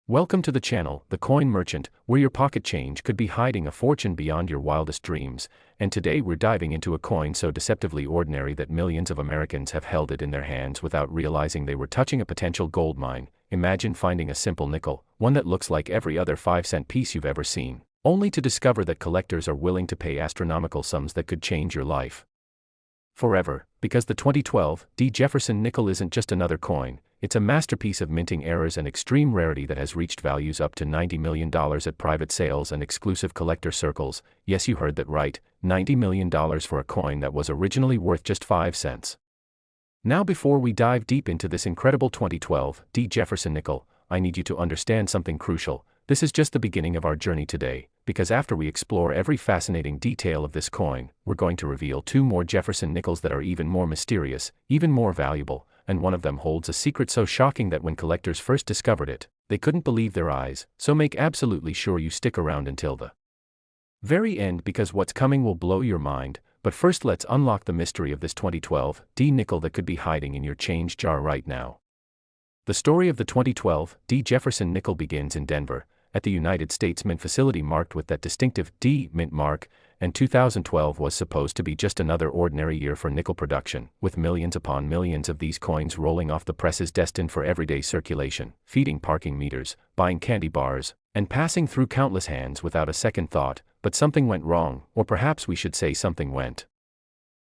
Welcome to the channel, The Coin Merchant, where your pocket change could be hiding a fortune beyond your wildest dreams, and today we're diving into a coin so deceptively ordinary that millions of Americans have held it in their hands without realizing they were touching a potential gold mine. Imagine finding a simple nickel, one that looks like every other 5-cent piece you've ever seen, only to discover that collectors are willing to pay astronomical sums that could change your life forever, because the 2012 Jefferson Nickel isn't just another coin. It's a masterpiece of minting errors and extreme rarity that has reached values up to $90 million at private sales and exclusive collector circles. Yes, you heard that right, $90 million for a coin that was originally worth just 5 cents. Now, before we dive deep into this incredible 2012 Jefferson Nickel, I need you to understand something crucial. This is just the beginning of our journey today, because after we explore every fascinating detail of this coin, we're going to reveal 2 more Jefferson Nickels that are even more mysterious, even more valuable, and one of them holds a secret so shocking that when collectors first discovered it, they couldn't believe their eyes. So make absolutely sure you stick around until the very end, because what's coming will blow your mind. But first, let's unlock the mystery of this 2012 nickel that could be hiding in your change jar right now. The story of the 2012 Jefferson Nickel begins in Denver, at the United States Mint facility marked with that distinctive D Mint mark, and 2012 was supposed to be just another ordinary year for nickel production, with millions upon millions of these coins rolling off the presses destined for everyday circulation, feeding parking meters, buying candy bars, and passing through countless hands without a second thought. But something went wrong, or perhaps we should say something went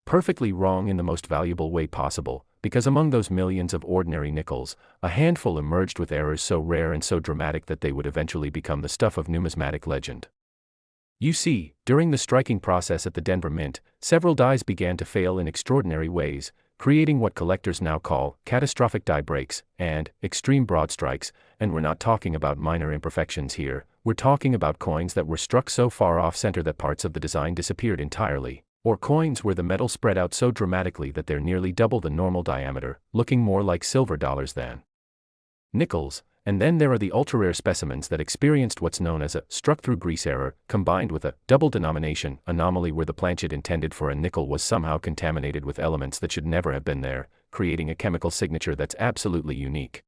perfectly wrong in the most valuable way possible, because among those millions of ordinary nickels, a handful emerged with errors so rare and so dramatic that they would eventually become the stuff of numismatic legend. You see, during the striking process at the Denver Mint, several dies began to fail in extraordinary ways, creating what collectors now call catastrophic die breaks and extreme broad strikes. And we're not talking about minor imperfections here. We're talking about coins that were struck so far off center that parts of the design disappeared entirely, or coins where the metal spread out so dramatically that they're nearly double the normal diameter, looking more like silver dollars than nickels. And then there are the ultra-rare specimens that experienced what's known as a struck-through grease error, combined with a double denomination anomaly where the planchet intended for a nickel was somehow contaminated with elements that should never have been there, creating a chemical signature that's absolutely unique.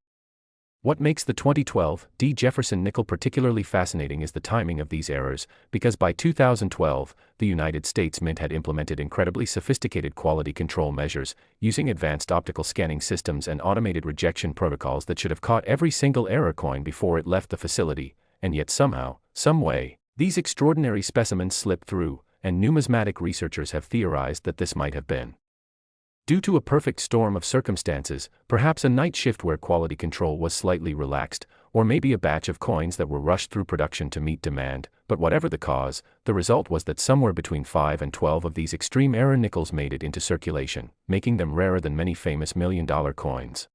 What makes the 2012 Jefferson Nickel particularly fascinating is the timing of these errors, because by 2012, the United States Mint had implemented incredibly sophisticated quality control measures, using advanced optical scanning systems and automated rejection protocols that should have caught every single error coin before it left the facility, and yet somehow, some way, these extraordinary specimens slipped through, and numismatic researchers have theorized that this might have been due to a perfect storm of circumstances, perhaps a night shift where quality control was slightly relaxed, or maybe a batch of coins that were rushed through production to meet demand. But whatever the cause, the result was that somewhere between 5 and 12 of these extreme error nickels made it into circulation, making them rarer than many famous million-dollar coins.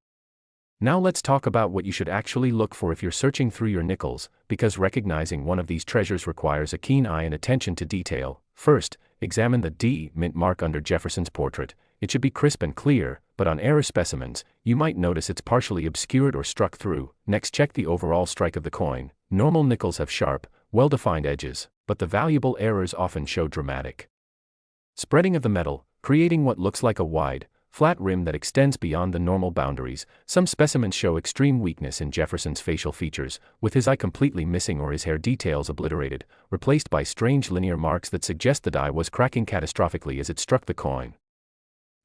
Now let's talk about what you should actually look for if you're searching through your nickels, because recognizing one of these treasures requires a keen eye and attention to detail. First, examine the D Mint mark under Jefferson's portrait. It should be crisp and clear, but on error specimens, you might notice it's partially obscured or struck through. Next, check the overall strike of the coin. Normal nickels have sharp, well-defined edges, but the valuable errors often show dramatic spreading of the metal, creating what looks like a wide, flat rim that extends beyond the normal boundaries. Some specimens show extreme weakness in Jefferson's facial features, with his eye completely missing or his hair details obliterated, replaced by strange linear marks that suggest the die was cracking catastrophically as it struck the coin.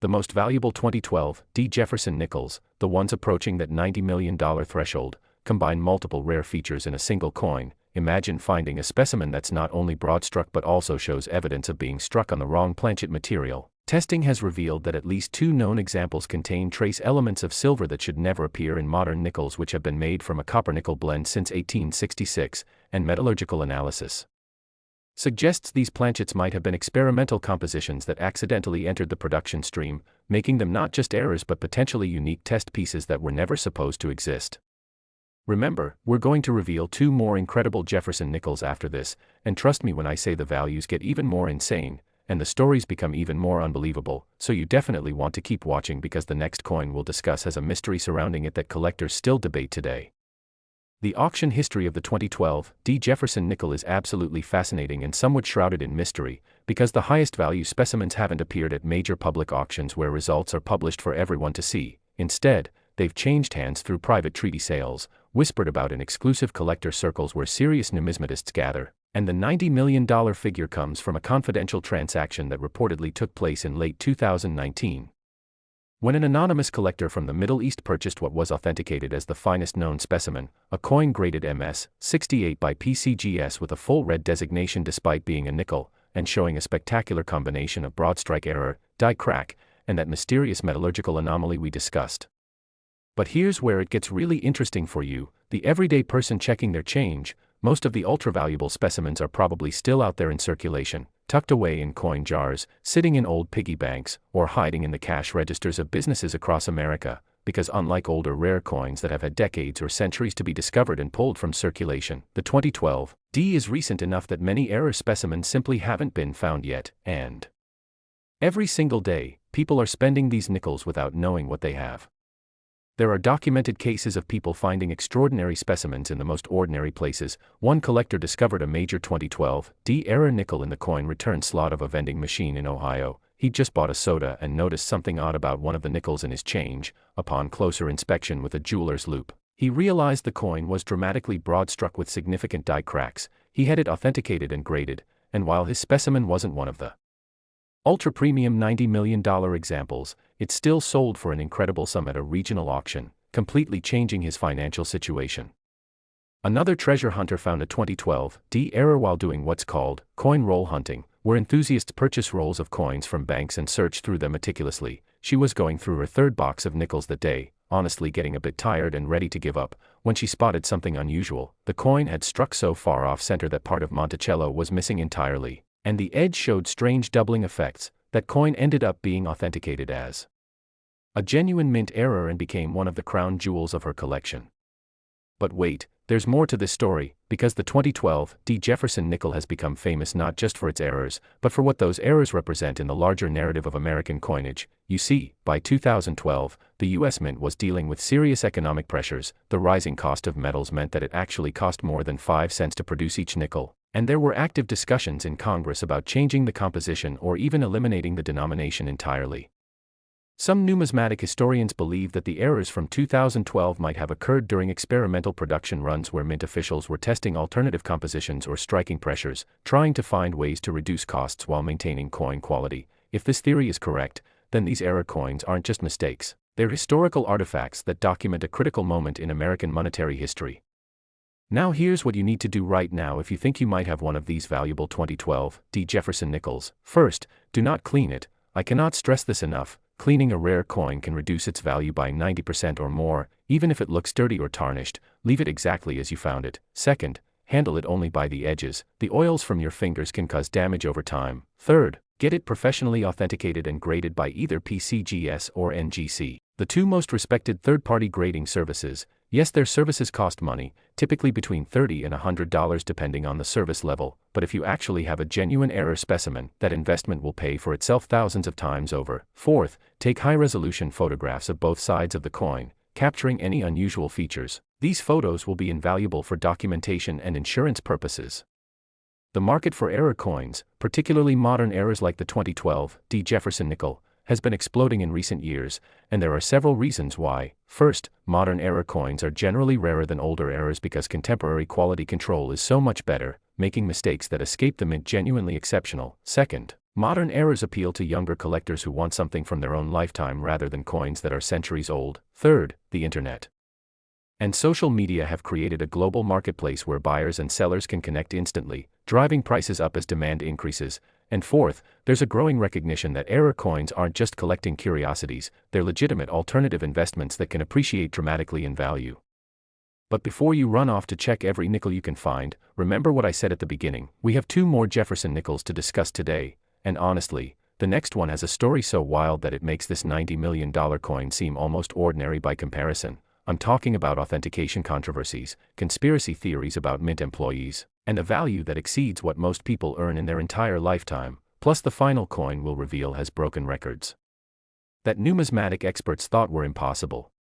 The most valuable 2012 Jefferson Nickels, the ones approaching that $90 million threshold, combine multiple rare features in a single coin. Imagine finding a specimen that's not only broad-struck but also shows evidence of being struck on the wrong planchet material. Testing has revealed that at least 2 known examples contain trace elements of silver that should never appear in modern nickels, which have been made from a copper-nickel blend since 1866, and metallurgical analysis suggests these planchets might have been experimental compositions that accidentally entered the production stream, making them not just errors but potentially unique test pieces that were never supposed to exist. Remember, we're going to reveal 2 more incredible Jefferson Nickels after this, and trust me when I say the values get even more insane, and the stories become even more unbelievable, so you definitely want to keep watching, because the next coin we'll discuss has a mystery surrounding it that collectors still debate today. The auction history of the 2012 Jefferson Nickel is absolutely fascinating and somewhat shrouded in mystery, because the highest value specimens haven't appeared at major public auctions where results are published for everyone to see. Instead, they've changed hands through private treaty sales, whispered about in exclusive collector circles where serious numismatists gather, and the $90 million figure comes from a confidential transaction that reportedly took place in late 2019. When an anonymous collector from the Middle East purchased what was authenticated as the finest known specimen, a coin graded MS-68 by PCGS with a full red designation despite being a nickel, and showing a spectacular combination of broad strike error, die crack, and that mysterious metallurgical anomaly we discussed. But here's where it gets really interesting for you, the everyday person checking their change. Most of the ultra-valuable specimens are probably still out there in circulation, tucked away in coin jars, sitting in old piggy banks, or hiding in the cash registers of businesses across America, because unlike older rare coins that have had decades or centuries to be discovered and pulled from circulation, the 2012 D is recent enough that many error specimens simply haven't been found yet, and every single day, people are spending these nickels without knowing what they have. There are documented cases of people finding extraordinary specimens in the most ordinary places. One collector discovered a major 2012 D error nickel in the coin return slot of a vending machine in Ohio. He'd just bought a soda and noticed something odd about one of the nickels in his change. Upon closer inspection with a jeweler's loupe, he realized the coin was dramatically broad-struck with significant die cracks. He had it authenticated and graded, and while his specimen wasn't one of the ultra-premium $90 million examples, it still sold for an incredible sum at a regional auction, completely changing his financial situation. Another treasure hunter found a 2012 D error while doing what's called coin roll hunting, where enthusiasts purchase rolls of coins from banks and search through them meticulously. She was going through her third box of nickels that day, honestly getting a bit tired and ready to give up, when she spotted something unusual. The coin had struck so far off center that part of Monticello was missing entirely, and the edge showed strange doubling effects. That coin ended up being authenticated as a genuine mint error and became one of the crown jewels of her collection. But wait, there's more to this story, because the 2012 D Jefferson Nickel has become famous not just for its errors, but for what those errors represent in the larger narrative of American coinage. You see, by 2012, the US Mint was dealing with serious economic pressures. The rising cost of metals meant that it actually cost more than 5 cents to produce each nickel, and there were active discussions in Congress about changing the composition or even eliminating the denomination entirely. Some numismatic historians believe that the errors from 2012 might have occurred during experimental production runs where mint officials were testing alternative compositions or striking pressures, trying to find ways to reduce costs while maintaining coin quality. If this theory is correct, then these error coins aren't just mistakes, they're historical artifacts that document a critical moment in American monetary history. Now here's what you need to do right now if you think you might have one of these valuable 2012 D Jefferson Nickels. First, do not clean it. I cannot stress this enough. Cleaning a rare coin can reduce its value by 90% or more, even if it looks dirty or tarnished. Leave it exactly as you found it. Second, handle it only by the edges. The oils from your fingers can cause damage over time. Third, get it professionally authenticated and graded by either PCGS or NGC, the two most respected third-party grading services. Yes, their services cost money, typically between $30 and $100 depending on the service level, but if you actually have a genuine error specimen, that investment will pay for itself thousands of times over. Fourth, take high-resolution photographs of both sides of the coin, capturing any unusual features. These photos will be invaluable for documentation and insurance purposes. The market for error coins, particularly modern errors like the 2012 D Jefferson Nickel, has been exploding in recent years, and there are several reasons why. First, modern error coins are generally rarer than older errors because contemporary quality control is so much better, making mistakes that escape the mint genuinely exceptional. Second, modern errors appeal to younger collectors who want something from their own lifetime rather than coins that are centuries old. Third, the internet and social media have created a global marketplace where buyers and sellers can connect instantly, driving prices up as demand increases. And fourth, there's a growing recognition that error coins aren't just collecting curiosities, they're legitimate alternative investments that can appreciate dramatically in value. But before you run off to check every nickel you can find, remember what I said at the beginning. We have 2 more Jefferson Nickels to discuss today, and honestly, the next one has a story so wild that it makes this $90 million coin seem almost ordinary by comparison. I'm talking about authentication controversies, conspiracy theories about mint employees, and a value that exceeds what most people earn in their entire lifetime, plus the final coin we'll reveal has broken records that numismatic experts thought were impossible.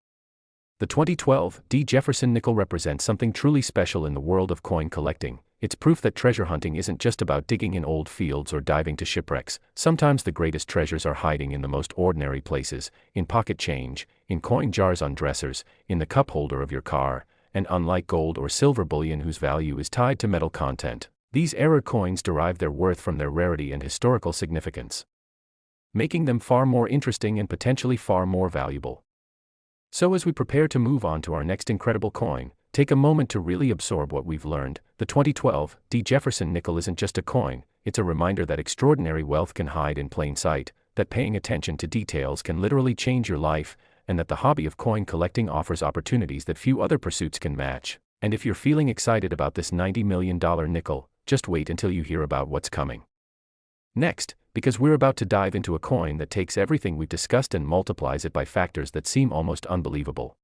The 2012 D Jefferson Nickel represents something truly special in the world of coin collecting. It's proof that treasure hunting isn't just about digging in old fields or diving to shipwrecks. Sometimes the greatest treasures are hiding in the most ordinary places, in pocket change, in coin jars on dressers, in the cup holder of your car, and unlike gold or silver bullion whose value is tied to metal content, these error coins derive their worth from their rarity and historical significance, making them far more interesting and potentially far more valuable. So as we prepare to move on to our next incredible coin, take a moment to really absorb what we've learned. The 2012 Jefferson Nickel isn't just a coin, it's a reminder that extraordinary wealth can hide in plain sight, that paying attention to details can literally change your life, and that the hobby of coin collecting offers opportunities that few other pursuits can match. And if you're feeling excited about this $90 million nickel, just wait until you hear about what's coming next, because we're about to dive into a coin that takes everything we've discussed and multiplies it by factors that seem almost unbelievable.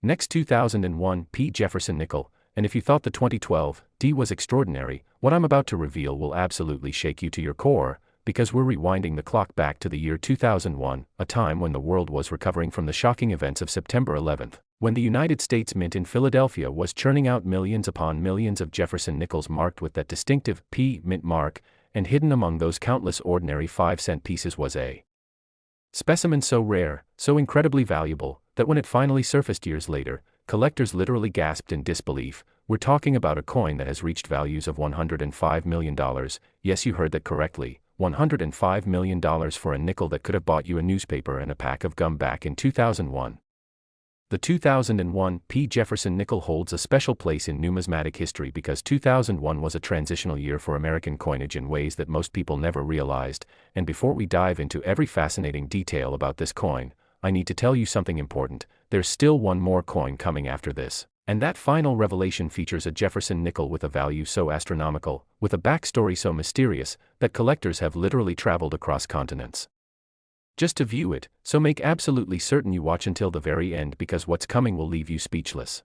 Next, 2001 Jefferson Nickel, and if you thought the 2012 was extraordinary, what I'm about to reveal will absolutely shake you to your core, because we're rewinding the clock back to the year 2001, a time when the world was recovering from the shocking events of September 11th, when the United States Mint in Philadelphia was churning out millions upon millions of Jefferson nickels marked with that distinctive P mint mark, and hidden among those countless ordinary 5-cent pieces was a specimen so rare, so incredibly valuable, that when it finally surfaced years later, collectors literally gasped in disbelief. We're talking about a coin that has reached values of $105 million. Yes, you heard that correctly. $105 million for a nickel that could have bought you a newspaper and a pack of gum back in 2001. The 2001 Jefferson Nickel holds a special place in numismatic history because 2001 was a transitional year for American coinage in ways that most people never realized. And before we dive into every fascinating detail about this coin, I need to tell you something important. There's still one more coin coming after this. And that final revelation features a Jefferson nickel with a value so astronomical, with a backstory so mysterious, that collectors have literally traveled across continents just to view it, so make absolutely certain you watch until the very end because what's coming will leave you speechless.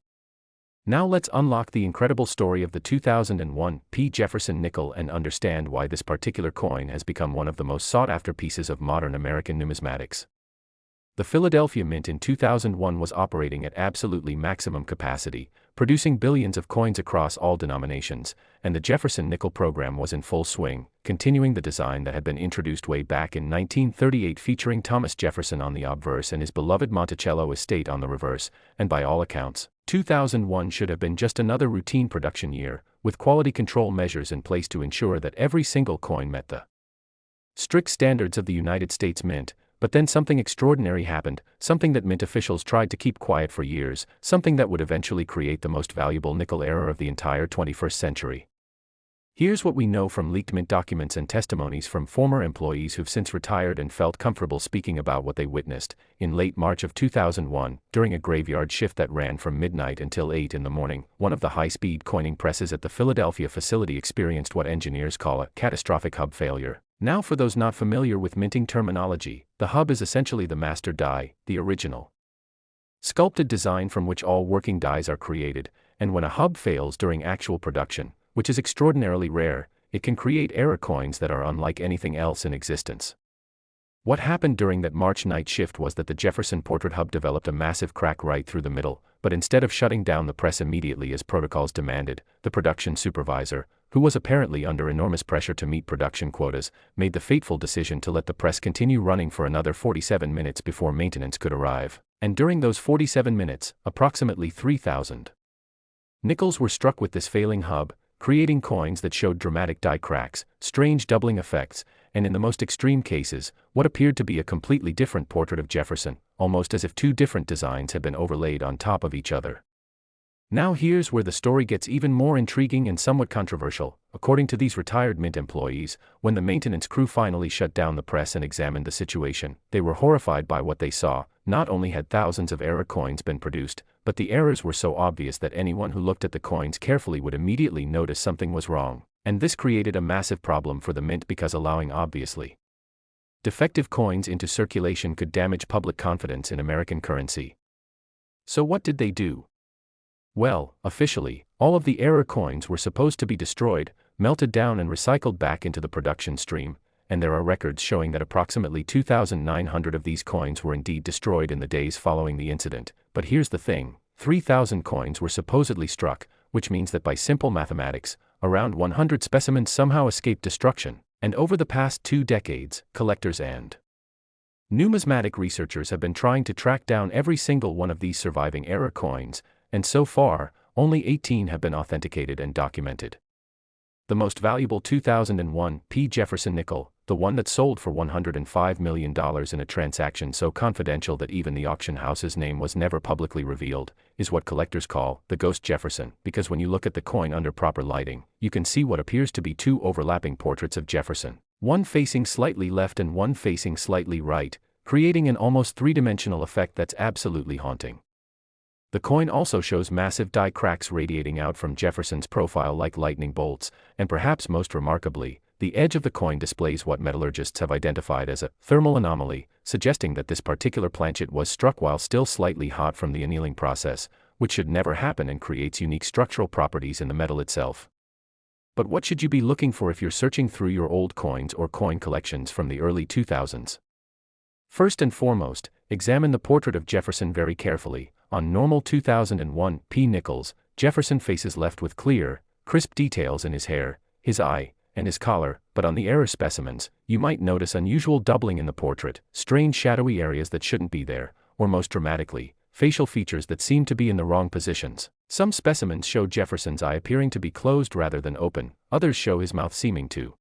Now let's unlock the incredible story of the 2001 Jefferson Nickel and understand why this particular coin has become one of the most sought-after pieces of modern American numismatics. The Philadelphia Mint in 2001 was operating at absolutely maximum capacity, producing billions of coins across all denominations, and the Jefferson Nickel program was in full swing, continuing the design that had been introduced way back in 1938 featuring Thomas Jefferson on the obverse and his beloved Monticello estate on the reverse, and by all accounts, 2001 should have been just another routine production year, with quality control measures in place to ensure that every single coin met the strict standards of the United States Mint. But then something extraordinary happened, something that Mint officials tried to keep quiet for years, something that would eventually create the most valuable nickel error of the entire 21st century. Here's what we know from leaked Mint documents and testimonies from former employees who've since retired and felt comfortable speaking about what they witnessed. In late March of 2001, during a graveyard shift that ran from midnight until 8 in the morning, one of the high-speed coining presses at the Philadelphia facility experienced what engineers call a catastrophic hub failure. Now, for those not familiar with minting terminology, the hub is essentially the master die, the original sculpted design from which all working dies are created, and when a hub fails during actual production, which is extraordinarily rare, it can create error coins that are unlike anything else in existence. What happened during that March night shift was that the Jefferson portrait hub developed a massive crack right through the middle, but instead of shutting down the press immediately as protocols demanded, the production supervisor, who was apparently under enormous pressure to meet production quotas, made the fateful decision to let the press continue running for another 47 minutes before maintenance could arrive. And during those 47 minutes, approximately 3,000 nickels were struck with this failing hub, creating coins that showed dramatic die cracks, strange doubling effects, and in the most extreme cases, what appeared to be a completely different portrait of Jefferson, almost as if two different designs had been overlaid on top of each other. Now here's where the story gets even more intriguing and somewhat controversial. According to these retired Mint employees, when the maintenance crew finally shut down the press and examined the situation, they were horrified by what they saw. Not only had thousands of error coins been produced, but the errors were so obvious that anyone who looked at the coins carefully would immediately notice something was wrong. And this created a massive problem for the Mint because allowing obviously defective coins into circulation could damage public confidence in American currency. So what did they do? Well, officially, all of the error coins were supposed to be destroyed, melted down and recycled back into the production stream, and there are records showing that approximately 2,900 of these coins were indeed destroyed in the days following the incident. But here's the thing, 3,000 coins were supposedly struck, which means that by simple mathematics, around 100 specimens somehow escaped destruction, and over the past 2 decades, collectors and numismatic researchers have been trying to track down every single one of these surviving error coins, and so far, only 18 have been authenticated and documented. The most valuable 2001 P. Jefferson Nickel, the one that sold for $105 million in a transaction so confidential that even the auction house's name was never publicly revealed, is what collectors call the Ghost Jefferson, because when you look at the coin under proper lighting, you can see what appears to be two overlapping portraits of Jefferson, one facing slightly left and one facing slightly right, creating an almost three-dimensional effect that's absolutely haunting. The coin also shows massive die cracks radiating out from Jefferson's profile like lightning bolts, and perhaps most remarkably, the edge of the coin displays what metallurgists have identified as a thermal anomaly, suggesting that this particular planchet was struck while still slightly hot from the annealing process, which should never happen and creates unique structural properties in the metal itself. But what should you be looking for if you're searching through your old coins or coin collections from the early 2000s? First and foremost, examine the portrait of Jefferson very carefully. On normal 2001 P. Nickels, Jefferson faces left with clear, crisp details in his hair, his eye, and his collar, but on the error specimens, you might notice unusual doubling in the portrait, strange shadowy areas that shouldn't be there, or most dramatically, facial features that seem to be in the wrong positions. Some specimens show Jefferson's eye appearing to be closed rather than open, others show his mouth seeming to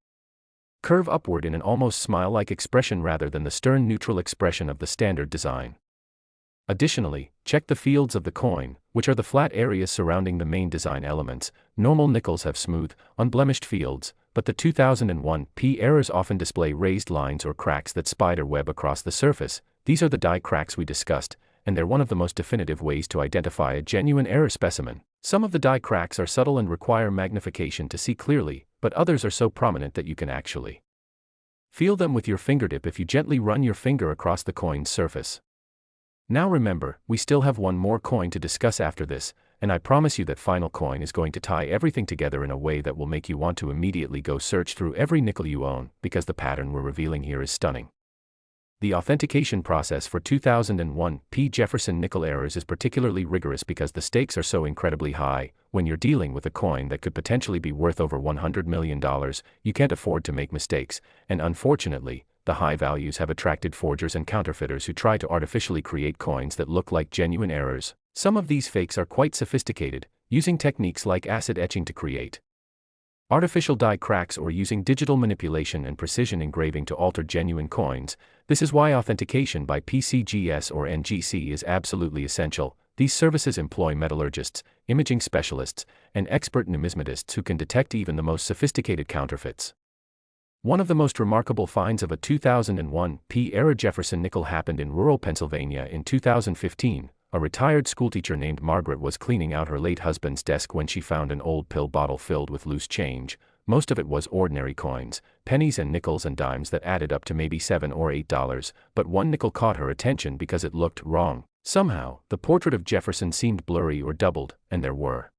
curve upward in an almost smile-like expression rather than the stern neutral expression of the standard design. Additionally, check the fields of the coin, which are the flat areas surrounding the main design elements. Normal nickels have smooth, unblemished fields, but the 2001 P errors often display raised lines or cracks that spider web across the surface. These are the die cracks we discussed, and they're one of the most definitive ways to identify a genuine error specimen. Some of the die cracks are subtle and require magnification to see clearly, but others are so prominent that you can actually feel them with your fingertip if you gently run your finger across the coin's surface. Now remember, we still have one more coin to discuss after this, and I promise you that final coin is going to tie everything together in a way that will make you want to immediately go search through every nickel you own, because the pattern we're revealing here is stunning. The authentication process for 2001 P. Jefferson Nickel errors is particularly rigorous because the stakes are so incredibly high. When you're dealing with a coin that could potentially be worth over $100 million, you can't afford to make mistakes, and unfortunately, the high values have attracted forgers and counterfeiters who try to artificially create coins that look like genuine errors. Some of these fakes are quite sophisticated, using techniques like acid etching to create artificial die cracks or using digital manipulation and precision engraving to alter genuine coins. This is why authentication by PCGS or NGC is absolutely essential. These services employ metallurgists, imaging specialists, and expert numismatists who can detect even the most sophisticated counterfeits. One of the most remarkable finds of a 2001 P-era Jefferson nickel happened in rural Pennsylvania in 2015. A retired schoolteacher named Margaret was cleaning out her late husband's desk when she found an old pill bottle filled with loose change. Most of it was ordinary coins, pennies and nickels and dimes that added up to maybe $7 or $8, but one nickel caught her attention because it looked wrong. Somehow, the portrait of Jefferson seemed blurry or doubled, and there were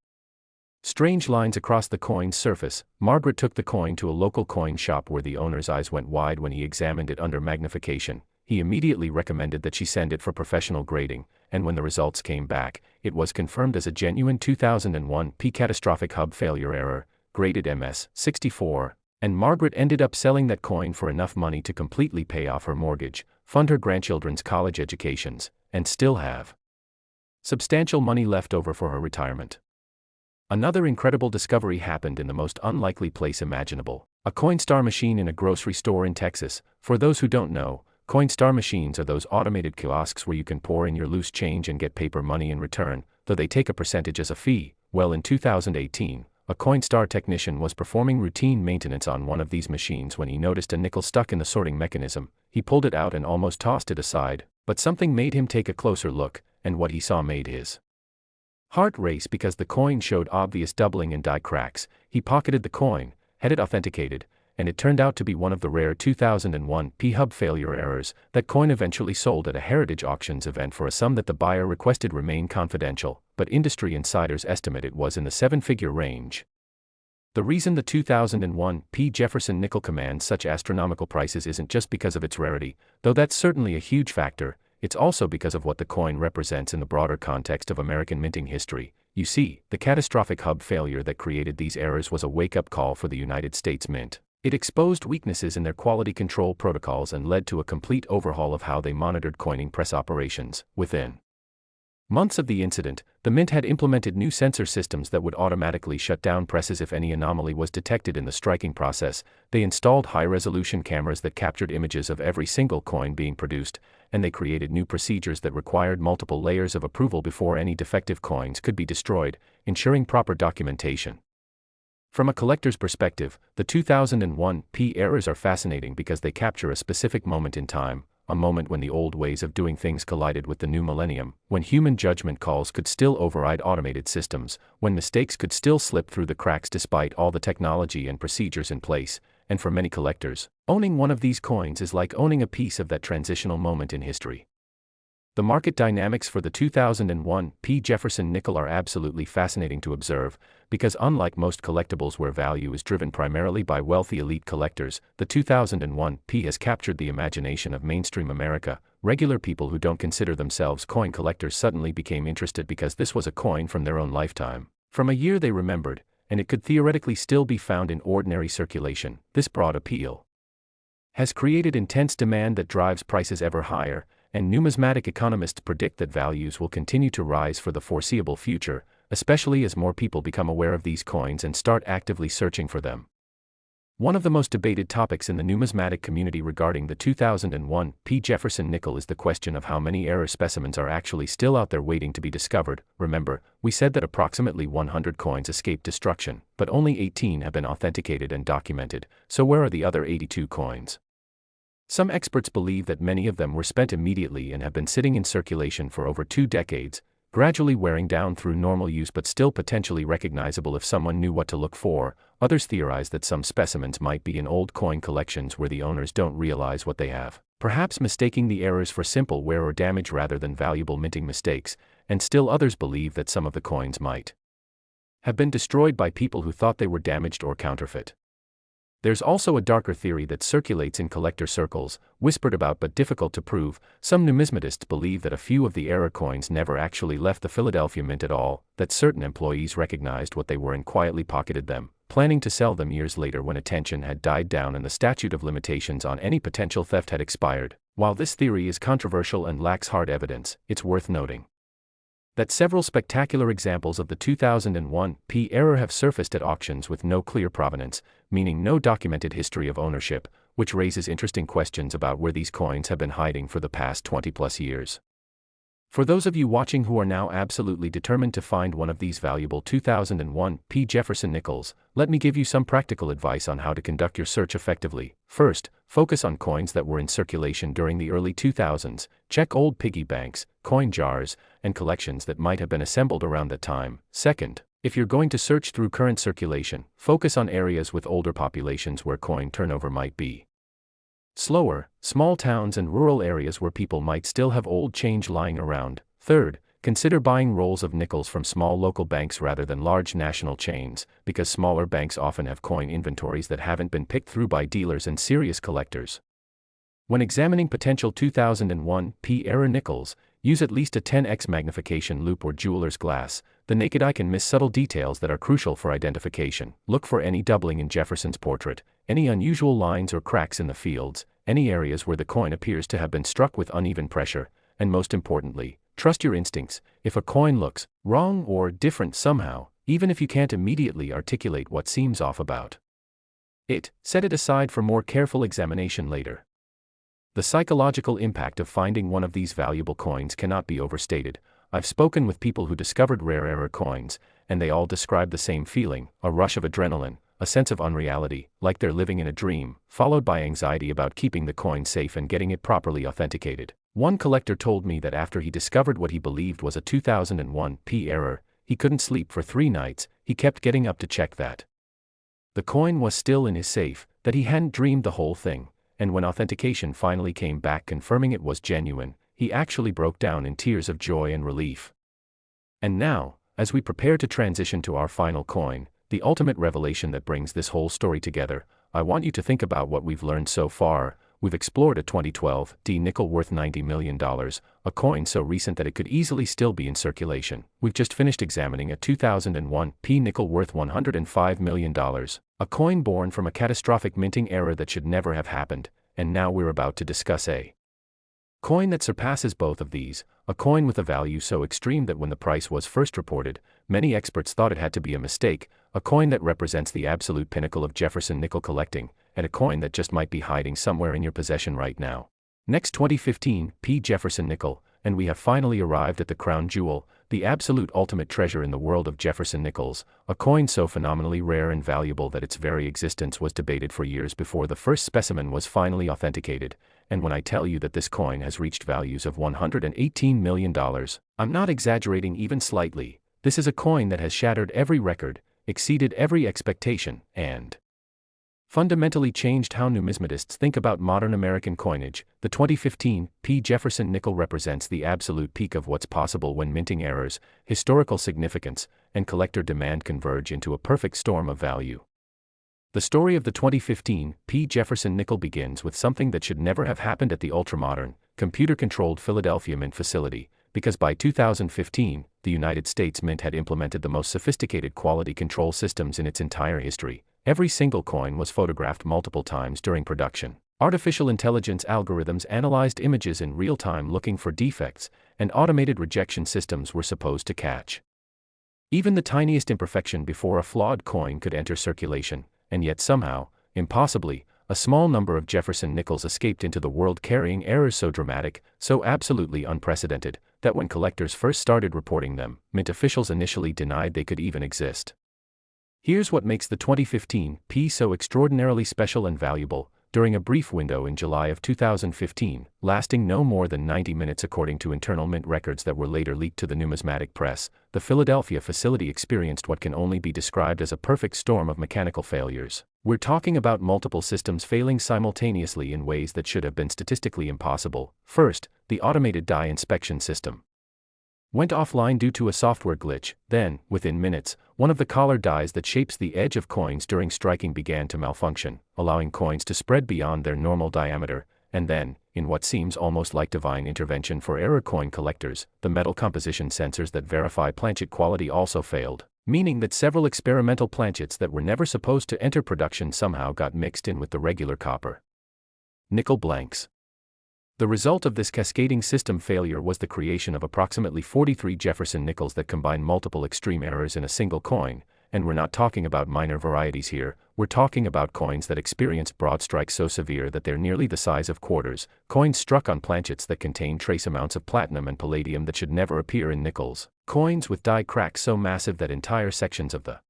strange lines across the coin's surface. Margaret took the coin to a local coin shop where the owner's eyes went wide when he examined it under magnification. He immediately recommended that she send it for professional grading, and when the results came back, it was confirmed as a genuine 2001 P catastrophic hub failure error, graded MS-64, and Margaret ended up selling that coin for enough money to completely pay off her mortgage, fund her grandchildren's college educations, and still have substantial money left over for her retirement. Another incredible discovery happened in the most unlikely place imaginable, a Coinstar machine in a grocery store in Texas. For those who don't know, Coinstar machines are those automated kiosks where you can pour in your loose change and get paper money in return, though they take a percentage as a fee. Well, in 2018, a Coinstar technician was performing routine maintenance on one of these machines when he noticed a nickel stuck in the sorting mechanism. He pulled it out and almost tossed it aside, but something made him take a closer look, and what he saw made his heart race because the coin showed obvious doubling and die cracks. He pocketed the coin, had it authenticated, and it turned out to be one of the rare 2001 P-hub failure errors. That coin eventually sold at a Heritage Auctions event for a sum that the buyer requested remain confidential, but industry insiders estimate it was in the seven-figure range. The reason the 2001 P. Jefferson Nickel commands such astronomical prices isn't just because of its rarity, though that's certainly a huge factor. It's also because of what the coin represents in the broader context of American minting history. You see, the catastrophic hub failure that created these errors was a wake-up call for the United States Mint. It exposed weaknesses in their quality control protocols and led to a complete overhaul of how they monitored coining press operations. Within Months of the incident, the Mint had implemented new sensor systems that would automatically shut down presses if any anomaly was detected in the striking process. They installed high-resolution cameras that captured images of every single coin being produced, and they created new procedures that required multiple layers of approval before any defective coins could be destroyed, ensuring proper documentation. From a collector's perspective, the 2001 P errors are fascinating because they capture a specific moment in time, a moment when the old ways of doing things collided with the new millennium, when human judgment calls could still override automated systems, when mistakes could still slip through the cracks despite all the technology and procedures in place, and for many collectors, owning one of these coins is like owning a piece of that transitional moment in history. The market dynamics for the 2001 P Jefferson Nickel are absolutely fascinating to observe, because unlike most collectibles where value is driven primarily by wealthy elite collectors, the 2001 P has captured the imagination of mainstream America. Regular people who don't consider themselves coin collectors suddenly became interested because this was a coin from their own lifetime, from a year they remembered, and it could theoretically still be found in ordinary circulation. This broad appeal has created intense demand that drives prices ever higher, and numismatic economists predict that values will continue to rise for the foreseeable future, especially as more people become aware of these coins and start actively searching for them. One of the most debated topics in the numismatic community regarding the 2001 P Jefferson Nickel is the question of how many error specimens are actually still out there waiting to be discovered. Remember, we said that approximately 100 coins escaped destruction, but only 18 have been authenticated and documented, so where are the other 82 coins? Some experts believe that many of them were spent immediately and have been sitting in circulation for over 2 decades, gradually wearing down through normal use but still potentially recognizable if someone knew what to look for. Others theorize that some specimens might be in old coin collections where the owners don't realize what they have, perhaps mistaking the errors for simple wear or damage rather than valuable minting mistakes, and still others believe that some of the coins might have been destroyed by people who thought they were damaged or counterfeit. There's also a darker theory that circulates in collector circles, whispered about but difficult to prove. Some numismatists believe that a few of the error coins never actually left the Philadelphia Mint at all, that certain employees recognized what they were and quietly pocketed them, planning to sell them years later when attention had died down and the statute of limitations on any potential theft had expired. While this theory is controversial and lacks hard evidence, it's worth noting that several spectacular examples of the 2001 P error have surfaced at auctions with no clear provenance, meaning no documented history of ownership, which raises interesting questions about where these coins have been hiding for the past 20+ years. For those of you watching who are now absolutely determined to find one of these valuable 2001 P Jefferson Nickels, let me give you some practical advice on how to conduct your search effectively. First, focus on coins that were in circulation during the early 2000s. Check old piggy banks, coin jars, and collections that might have been assembled around that time. Second, if you're going to search through current circulation, focus on areas with older populations where coin turnover might be slower, small towns and rural areas where people might still have old change lying around. Third, consider buying rolls of nickels from small local banks rather than large national chains, because smaller banks often have coin inventories that haven't been picked through by dealers and serious collectors. When examining potential 2001 P error nickels, use at least a 10x magnification loupe or jeweler's glass. The naked eye can miss subtle details that are crucial for identification. Look for any doubling in Jefferson's portrait, any unusual lines or cracks in the fields, any areas where the coin appears to have been struck with uneven pressure, and most importantly, trust your instincts. If a coin looks wrong or different somehow, even if you can't immediately articulate what seems off about it, set it aside for more careful examination later. The psychological impact of finding one of these valuable coins cannot be overstated. I've spoken with people who discovered rare error coins, and they all describe the same feeling: a rush of adrenaline, a sense of unreality, like they're living in a dream, followed by anxiety about keeping the coin safe and getting it properly authenticated. One collector told me that after he discovered what he believed was a 2001 P error, he couldn't sleep for 3 nights. He kept getting up to check that the coin was still in his safe, that he hadn't dreamed the whole thing, and when authentication finally came back confirming it was genuine, he actually broke down in tears of joy and relief. And now, as we prepare to transition to our final coin, the ultimate revelation that brings this whole story together, I want you to think about what we've learned so far. We've explored a 2012 D nickel worth $90 million, a coin so recent that it could easily still be in circulation. We've just finished examining a 2001 P nickel worth $105 million, a coin born from a catastrophic minting error that should never have happened, and now we're about to discuss a coin that surpasses both of these, a coin with a value so extreme that when the price was first reported, many experts thought it had to be a mistake, a coin that represents the absolute pinnacle of Jefferson nickel collecting, and a coin that just might be hiding somewhere in your possession right now. Next 2015, Jefferson Nickel, and we have finally arrived at the crown jewel, the absolute ultimate treasure in the world of Jefferson Nickels, a coin so phenomenally rare and valuable that its very existence was debated for years before the first specimen was finally authenticated. And when I tell you that this coin has reached values of $118 million, I'm not exaggerating even slightly. This is a coin that has shattered every record, exceeded every expectation, and fundamentally changed how numismatists think about modern American coinage. The 2015 Jefferson Nickel represents the absolute peak of what's possible when minting errors, historical significance, and collector demand converge into a perfect storm of value. The story of the 2015 Jefferson Nickel begins with something that should never have happened at the ultramodern, computer-controlled Philadelphia Mint facility, because by 2015, the United States Mint had implemented the most sophisticated quality control systems in its entire history. Every single coin was photographed multiple times during production. Artificial intelligence algorithms analyzed images in real time looking for defects, and automated rejection systems were supposed to catch even the tiniest imperfection before a flawed coin could enter circulation, and yet somehow, impossibly, a small number of Jefferson Nickels escaped into the world carrying errors so dramatic, so absolutely unprecedented, that when collectors first started reporting them, Mint officials initially denied they could even exist. Here's what makes the 2015 so extraordinarily special and valuable. During a brief window in July of 2015, lasting no more than 90 minutes according to internal Mint records that were later leaked to the numismatic press, the Philadelphia facility experienced what can only be described as a perfect storm of mechanical failures. We're talking about multiple systems failing simultaneously in ways that should have been statistically impossible. First, the automated die inspection system went offline due to a software glitch. Then, within minutes, one of the collar dies that shapes the edge of coins during striking began to malfunction, allowing coins to spread beyond their normal diameter. And then, in what seems almost like divine intervention for error coin collectors, the metal composition sensors that verify planchet quality also failed, meaning that several experimental planchets that were never supposed to enter production somehow got mixed in with the regular copper nickel blanks. The result of this cascading system failure was the creation of approximately 43 Jefferson Nickels that combine multiple extreme errors in a single coin, and we're not talking about minor varieties here, we're talking about coins that experience broad strikes so severe that they're nearly the size of quarters, coins struck on planchets that contain trace amounts of platinum and palladium that should never appear in nickels, coins with die cracks so massive that entire sections of the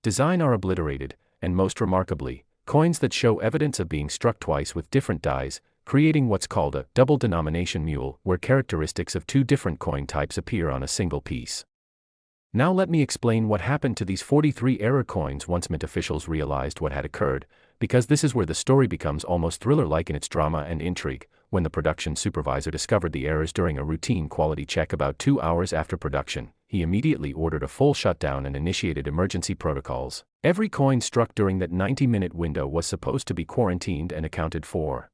design are obliterated, and most remarkably, coins that show evidence of being struck twice with different dies, creating what's called a double denomination mule, where characteristics of two different coin types appear on a single piece. Now let me explain what happened to these 43 error coins once Mint officials realized what had occurred, because this is where the story becomes almost thriller-like in its drama and intrigue. When the production supervisor discovered the errors during a routine quality check about 2 hours after production, he immediately ordered a full shutdown and initiated emergency protocols. Every coin struck during that 90-minute window was supposed to be quarantined and accounted for,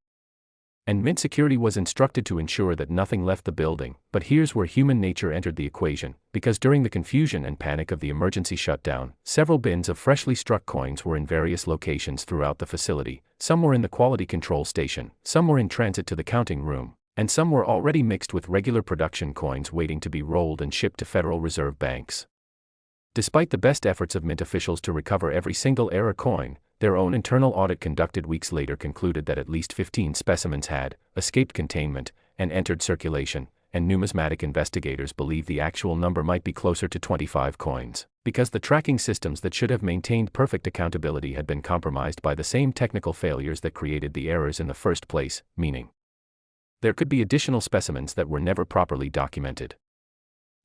and Mint security was instructed to ensure that nothing left the building. But here's where human nature entered the equation, because during the confusion and panic of the emergency shutdown, several bins of freshly struck coins were in various locations throughout the facility. Some were in the quality control station, some were in transit to the counting room, and some were already mixed with regular production coins waiting to be rolled and shipped to Federal Reserve banks. Despite the best efforts of Mint officials to recover every single error coin, their own internal audit conducted weeks later concluded that at least 15 specimens had escaped containment and entered circulation, and numismatic investigators believe the actual number might be closer to 25 coins, because the tracking systems that should have maintained perfect accountability had been compromised by the same technical failures that created the errors in the first place, meaning there could be additional specimens that were never properly documented.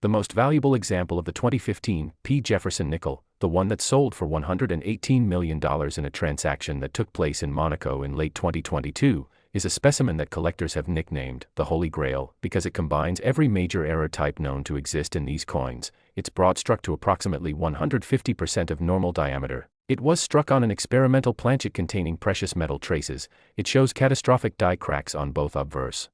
The most valuable example of the 2015 Jefferson Nickel, the one that sold for $118 million in a transaction that took place in Monaco in late 2022, is a specimen that collectors have nicknamed the Holy Grail because it combines every major error type known to exist in these coins. It's broad struck to approximately 150% of normal diameter. It was struck on an experimental planchet containing precious metal traces. It shows catastrophic die cracks on both obverse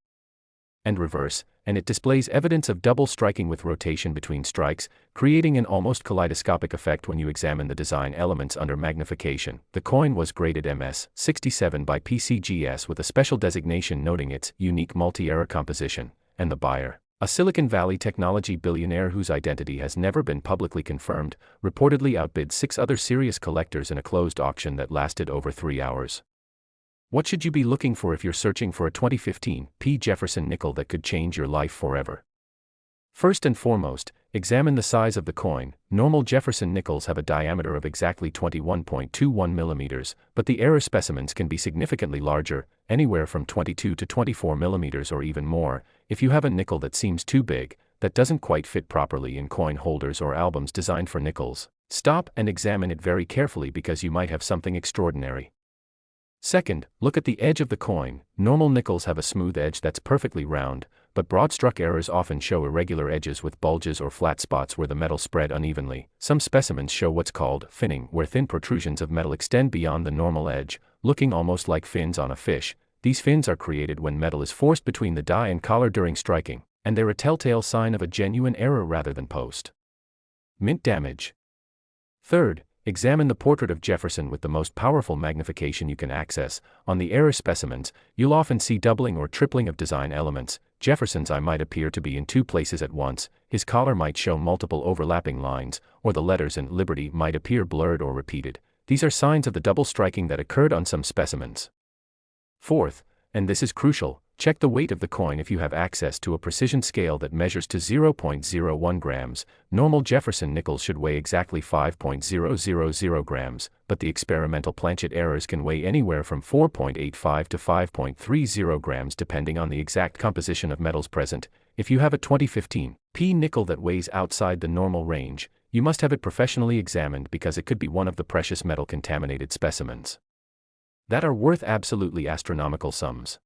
and reverse, and it displays evidence of double striking with rotation between strikes, creating an almost kaleidoscopic effect when you examine the design elements under magnification. The coin was graded MS-67 by PCGS with a special designation noting its unique multi-error composition, and the buyer, A Silicon Valley technology billionaire whose identity has never been publicly confirmed, reportedly outbid 6 other serious collectors in a closed auction that lasted over 3 hours. What should you be looking for if you're searching for a 2015 Jefferson Nickel that could change your life forever? First and foremost, examine the size of the coin. Normal Jefferson Nickels have a diameter of exactly 21.21 millimeters, but the error specimens can be significantly larger, anywhere from 22 to 24 millimeters or even more. If you have a nickel that seems too big, that doesn't quite fit properly in coin holders or albums designed for nickels, stop and examine it very carefully because you might have something extraordinary. Second, look at the edge of the coin. Normal nickels have a smooth edge that's perfectly round, but broad-struck errors often show irregular edges with bulges or flat spots where the metal spread unevenly. Some specimens show what's called finning, where thin protrusions of metal extend beyond the normal edge, looking almost like fins on a fish. These fins are created when metal is forced between the die and collar during striking, and they're a telltale sign of a genuine error rather than post-mint damage. Third, examine the portrait of Jefferson with the most powerful magnification you can access. On the error specimens, you'll often see doubling or tripling of design elements. Jefferson's eye might appear to be in 2 places at once, his collar might show multiple overlapping lines, or the letters in Liberty might appear blurred or repeated. These are signs of the double striking that occurred on some specimens. Fourth, and this is crucial, check the weight of the coin if you have access to a precision scale that measures to 0.01 grams. Normal Jefferson Nickels should weigh exactly 5.000 grams, but the experimental planchet errors can weigh anywhere from 4.85 to 5.30 grams depending on the exact composition of metals present. If you have a 2015 nickel that weighs outside the normal range, you must have it professionally examined because it could be one of the precious metal contaminated specimens that are worth absolutely astronomical sums.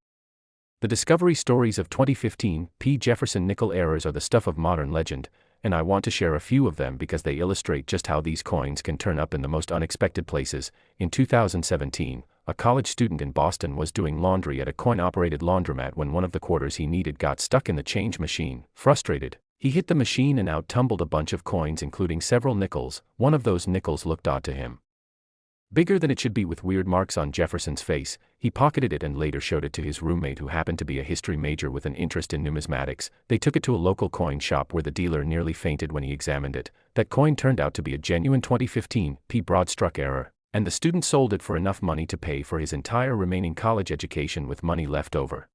The discovery stories of 2015 Jefferson Nickel errors are the stuff of modern legend, and I want to share a few of them because they illustrate just how these coins can turn up in the most unexpected places. In 2017, a college student in Boston was doing laundry at a coin-operated laundromat when one of the quarters he needed got stuck in the change machine. Frustrated, he hit the machine and out tumbled a bunch of coins including several nickels. One of those nickels looked odd to him. Bigger than it should be with weird marks on Jefferson's face. He pocketed it and later showed it to his roommate who happened to be a history major with an interest in numismatics. They took it to a local coin shop where the dealer nearly fainted when he examined it. That coin turned out to be a genuine 2015 broad-struck error, and the student sold it for enough money to pay for his entire remaining college education with money left over.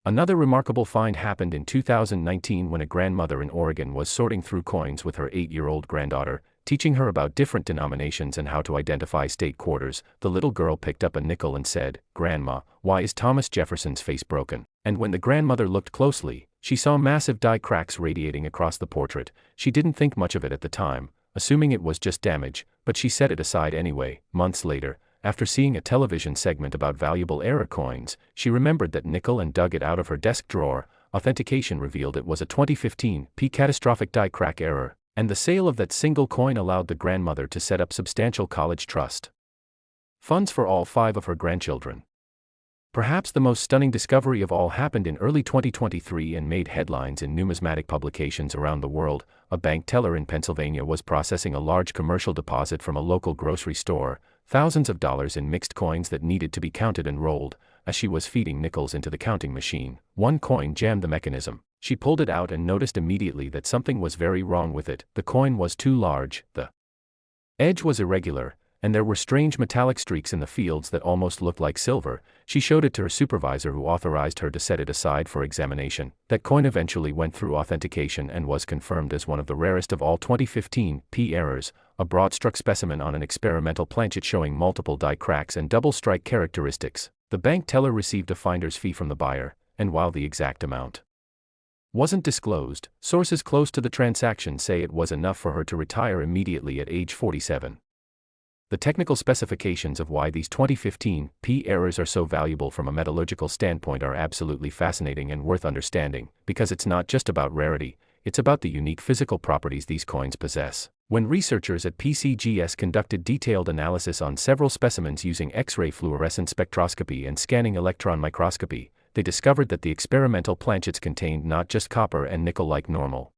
Another remarkable find happened in 2019 when a grandmother in Oregon was sorting through coins with her 8-year-old granddaughter, teaching her about different denominations and how to identify state quarters. The little girl picked up a nickel and said, "Grandma, why is Thomas Jefferson's face broken?" And when the grandmother looked closely, she saw massive die cracks radiating across the portrait. She didn't think much of it at the time, assuming it was just damage, but she set it aside anyway. Months later, after seeing a television segment about valuable error coins, she remembered that nickel and dug it out of her desk drawer. Authentication revealed it was a 2015 catastrophic die crack error, and the sale of that single coin allowed the grandmother to set up substantial college trust funds for all 5 of her grandchildren. Perhaps the most stunning discovery of all happened in early 2023 and made headlines in numismatic publications around the world. A bank teller in Pennsylvania was processing a large commercial deposit from a local grocery store, thousands of dollars in mixed coins that needed to be counted and rolled. As she was feeding nickels into the counting machine, one coin jammed the mechanism. She pulled it out and noticed immediately that something was very wrong with it. The coin was too large, the edge was irregular, and there were strange metallic streaks in the fields that almost looked like silver. She showed it to her supervisor who authorized her to set it aside for examination. That coin eventually went through authentication and was confirmed as one of the rarest of all 2015 errors, a broad-struck specimen on an experimental planchet showing multiple die cracks and double strike characteristics. The bank teller received a finder's fee from the buyer, and while the exact amount wasn't disclosed, sources close to the transaction say it was enough for her to retire immediately at age 47. The technical specifications of why these 2015 errors are so valuable from a metallurgical standpoint are absolutely fascinating and worth understanding, because it's not just about rarity, it's about the unique physical properties these coins possess. When researchers at PCGS conducted detailed analysis on several specimens using X-ray fluorescence spectroscopy and scanning electron microscopy, they discovered that the experimental planchets contained not just copper and nickel like normal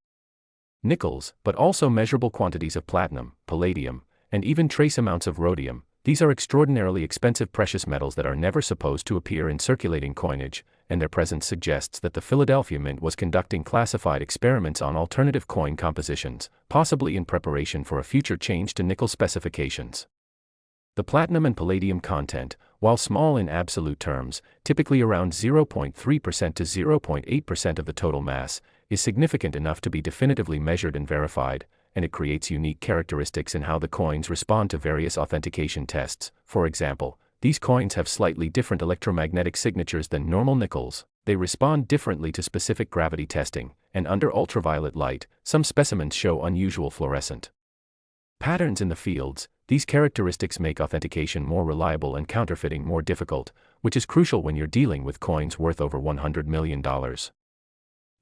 nickels, but also measurable quantities of platinum, palladium, and even trace amounts of rhodium. These are extraordinarily expensive precious metals that are never supposed to appear in circulating coinage, and their presence suggests that the Philadelphia Mint was conducting classified experiments on alternative coin compositions, possibly in preparation for a future change to nickel specifications. The platinum and palladium content, while small in absolute terms, typically around 0.3% to 0.8% of the total mass, is significant enough to be definitively measured and verified, and it creates unique characteristics in how the coins respond to various authentication tests. For example, these coins have slightly different electromagnetic signatures than normal nickels. They respond differently to specific gravity testing, and under ultraviolet light, some specimens show unusual fluorescent patterns in the fields. These characteristics make authentication more reliable and counterfeiting more difficult, which is crucial when you're dealing with coins worth over $100 million.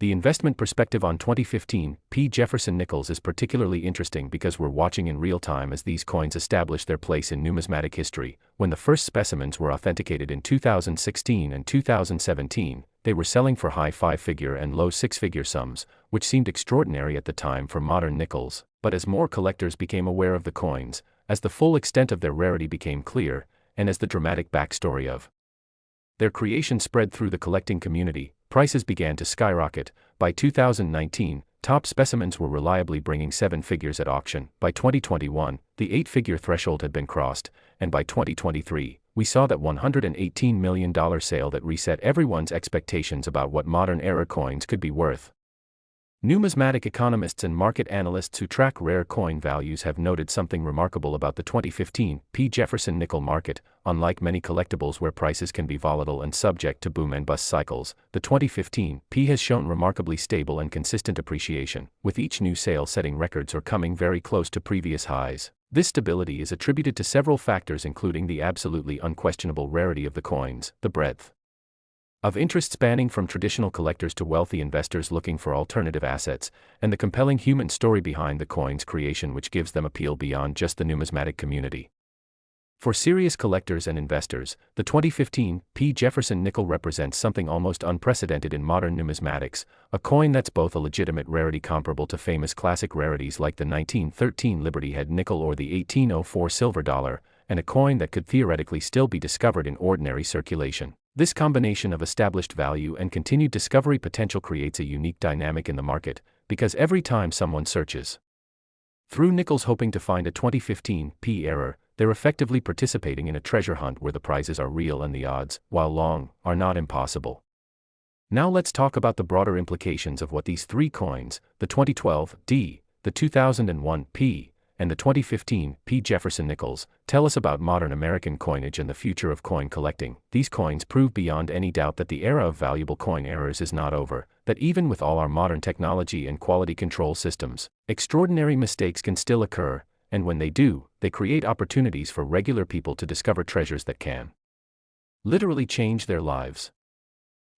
The investment perspective on 2015 P. Jefferson Nickels is particularly interesting because we're watching in real time as these coins establish their place in numismatic history. When the first specimens were authenticated in 2016 and 2017, they were selling for high five-figure and low six-figure sums, which seemed extraordinary at the time for modern nickels. But as more collectors became aware of the coins, as the full extent of their rarity became clear, and as the dramatic backstory of their creation spread through the collecting community, prices began to skyrocket. By 2019, top specimens were reliably bringing seven figures at auction. By 2021, the eight-figure threshold had been crossed, and by 2023, we saw that $118 million sale that reset everyone's expectations about what modern era coins could be worth. Numismatic economists and market analysts who track rare coin values have noted something remarkable about the 2015 P. Jefferson Nickel market. Unlike many collectibles where prices can be volatile and subject to boom and bust cycles, the 2015 P has shown remarkably stable and consistent appreciation, with each new sale setting records or coming very close to previous highs. This stability is attributed to several factors, including the absolutely unquestionable rarity of the coins, the breadth of interest spanning from traditional collectors to wealthy investors looking for alternative assets, and the compelling human story behind the coin's creation, which gives them appeal beyond just the numismatic community. For serious collectors and investors, the 2015 P. Jefferson Nickel represents something almost unprecedented in modern numismatics, a coin that's both a legitimate rarity comparable to famous classic rarities like the 1913 Liberty Head nickel or the 1804 silver dollar, and a coin that could theoretically still be discovered in ordinary circulation. This combination of established value and continued discovery potential creates a unique dynamic in the market, because every time someone searches through nickels hoping to find a 2015 P error, they're effectively participating in a treasure hunt where the prizes are real and the odds, while long, are not impossible. Now let's talk about the broader implications of what these three coins, the 2012 D, the 2001 P, and the 2015 P. Jefferson Nickels, tell us about modern American coinage and the future of coin collecting. These coins prove beyond any doubt that the era of valuable coin errors is not over, that even with all our modern technology and quality control systems, extraordinary mistakes can still occur, and when they do, they create opportunities for regular people to discover treasures that can literally change their lives.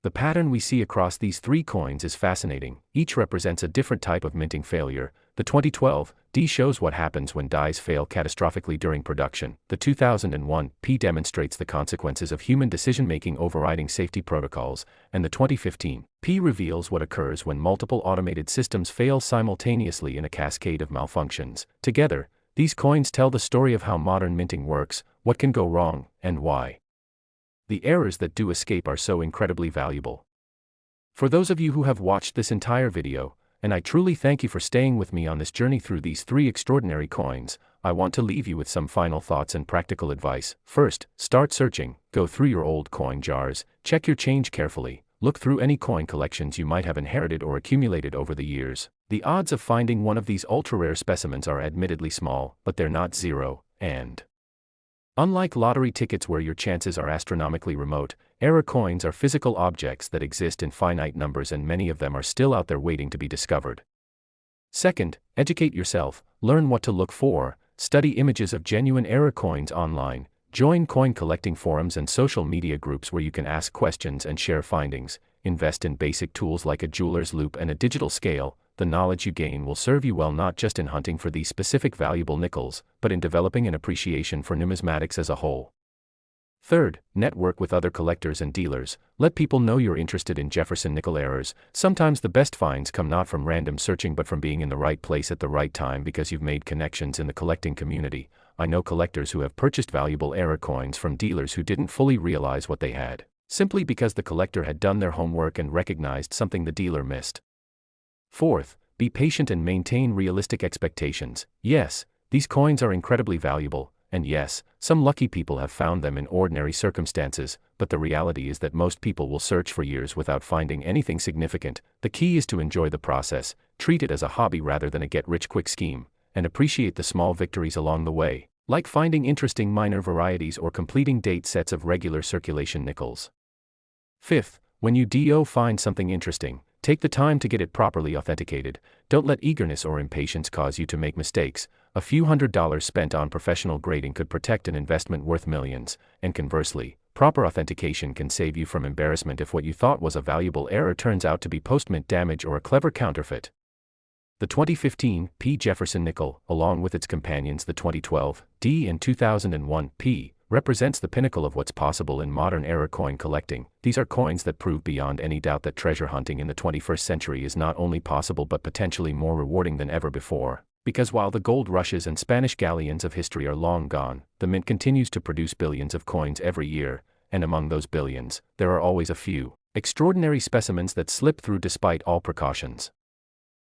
The pattern we see across these three coins is fascinating. Each represents a different type of minting failure. The 2012 D shows what happens when dies fail catastrophically during production. The 2001 P demonstrates the consequences of human decision-making overriding safety protocols, and the 2015 P reveals what occurs when multiple automated systems fail simultaneously in a cascade of malfunctions. Together, these coins tell the story of how modern minting works, what can go wrong, and why the errors that do escape are so incredibly valuable. For those of you who have watched this entire video, and I truly thank you for staying with me on this journey through these three extraordinary coins, I want to leave you with some final thoughts and practical advice. First, start searching. Go through your old coin jars, check your change carefully, look through any coin collections you might have inherited or accumulated over the years. The odds of finding one of these ultra-rare specimens are admittedly small, but they're not zero, and unlike lottery tickets where your chances are astronomically remote, error coins are physical objects that exist in finite numbers, and many of them are still out there waiting to be discovered. Second, educate yourself, learn what to look for, study images of genuine error coins online, join coin collecting forums and social media groups where you can ask questions and share findings, invest in basic tools like a jeweler's loupe and a digital scale. The knowledge you gain will serve you well not just in hunting for these specific valuable nickels, but in developing an appreciation for numismatics as a whole. Third, network with other collectors and dealers. Let people know you're interested in Jefferson Nickel errors. Sometimes the best finds come not from random searching but from being in the right place at the right time because you've made connections in the collecting community. I know collectors who have purchased valuable error coins from dealers who didn't fully realize what they had, simply because the collector had done their homework and recognized something the dealer missed. Fourth, be patient and maintain realistic expectations. Yes, these coins are incredibly valuable, and yes, some lucky people have found them in ordinary circumstances, but the reality is that most people will search for years without finding anything significant. The key is to enjoy the process, treat it as a hobby rather than a get-rich-quick scheme, and appreciate the small victories along the way, like finding interesting minor varieties or completing date sets of regular circulation nickels. Fifth, when you find something interesting, take the time to get it properly authenticated. Don't let eagerness or impatience cause you to make mistakes. A few $100s spent on professional grading could protect an investment worth millions, and conversely, proper authentication can save you from embarrassment if what you thought was a valuable error turns out to be post-mint damage or a clever counterfeit. The 2015 P Jefferson Nickel, along with its companions the 2012 D and 2001 P, represents the pinnacle of what's possible in modern error coin collecting. These are coins that prove beyond any doubt that treasure hunting in the 21st century is not only possible but potentially more rewarding than ever before. Because while the gold rushes and Spanish galleons of history are long gone, the mint continues to produce billions of coins every year, and among those billions, there are always a few extraordinary specimens that slip through despite all precautions.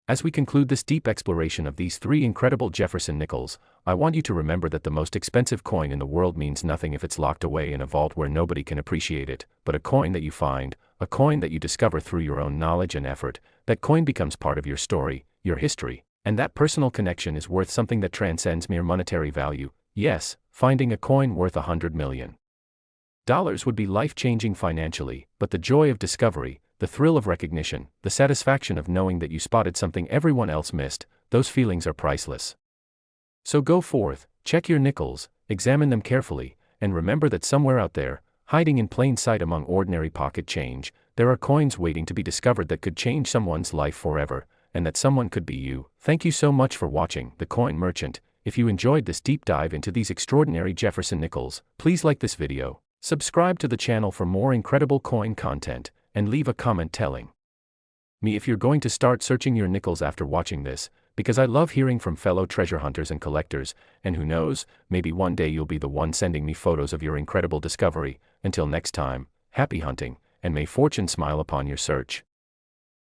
As we conclude this deep exploration of these three incredible Jefferson Nickels, I want you to remember that the most expensive coin in the world means nothing if it's locked away in a vault where nobody can appreciate it, but a coin that you find, a coin that you discover through your own knowledge and effort, that coin becomes part of your story, your history, and that personal connection is worth something that transcends mere monetary value. Yes, finding a coin worth $100 million would be life-changing financially, but the joy of discovery, the thrill of recognition, the satisfaction of knowing that you spotted something everyone else missed, those feelings are priceless. So go forth, check your nickels, examine them carefully, and remember that somewhere out there, hiding in plain sight among ordinary pocket change, there are coins waiting to be discovered that could change someone's life forever, and that someone could be you. Thank you so much for watching The Coin Merchant. If you enjoyed this deep dive into these extraordinary Jefferson Nickels, please like this video, subscribe to the channel for more incredible coin content, and leave a comment telling me if you're going to start searching your nickels after watching this, because I love hearing from fellow treasure hunters and collectors, and who knows, maybe one day you'll be the one sending me photos of your incredible discovery. Until next time, happy hunting, and may fortune smile upon your search.